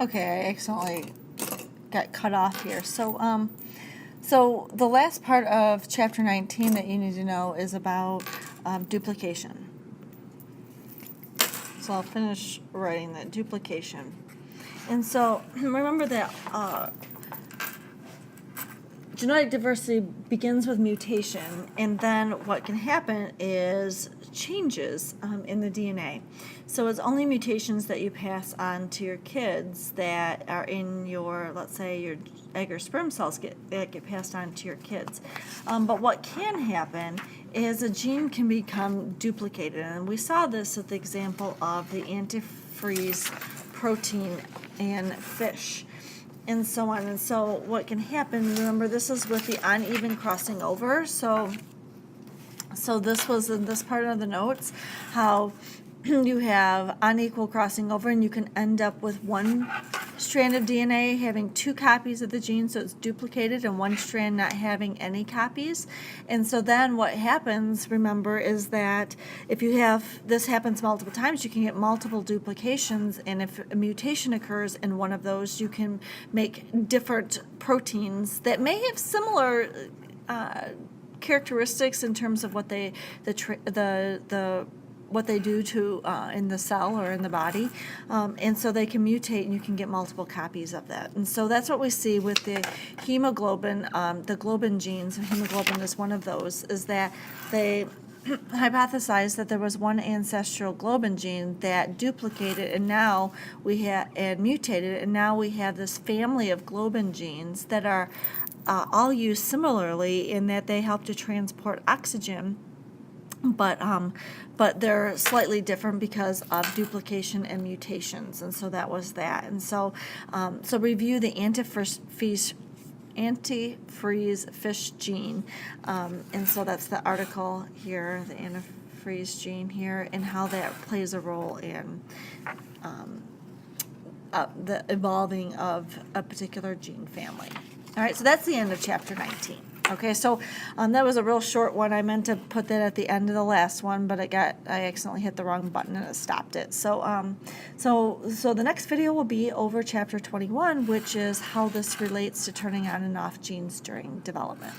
Okay, I accidentally got cut off here. So the last part of chapter 19 that you need to know is about duplication. So I'll finish writing that duplication. And so remember that genetic diversity begins with mutation, and then what can happen is changes in the DNA. So it's only mutations that you pass on to your kids that are in your, let's say, your egg or sperm cells get passed on to your kids. But what can happen is a gene can become duplicated, and we saw this with the example of the antifreeze protein in fish, and so on. And so what can happen, remember this is with the uneven crossing over, so this was in this part of the notes, how you have unequal crossing over, and you can end up with one strand of DNA having two copies of the gene, so it's duplicated, and one strand not having any copies. And so then what happens, remember, is that if you have, this happens multiple times, you can get multiple duplications, and if a mutation occurs in one of those, you can make different proteins that may have similar characteristics in terms of what they what they do to in the cell or in the body, and so they can mutate, and you can get multiple copies of that. And so that's what we see with the hemoglobin, the globin genes. Hemoglobin is one of those. Is that they hypothesized that there was one ancestral globin gene that duplicated, and now we have and mutated, and now we have this family of globin genes that are all used similarly in that they help to transport oxygen, but they're slightly different because of duplication and mutations. And so that was that. And so so review the antifreeze fish gene, and so that's the article here, the antifreeze gene here, and how that plays a role in the evolving of a particular gene family. All right, so that's the end of chapter 19. Okay, so that was a real short one. I meant to put that at the end of the last one, but I accidentally hit the wrong button and it stopped it. So so the next video will be over chapter 21, which is how this relates to turning on and off genes during development.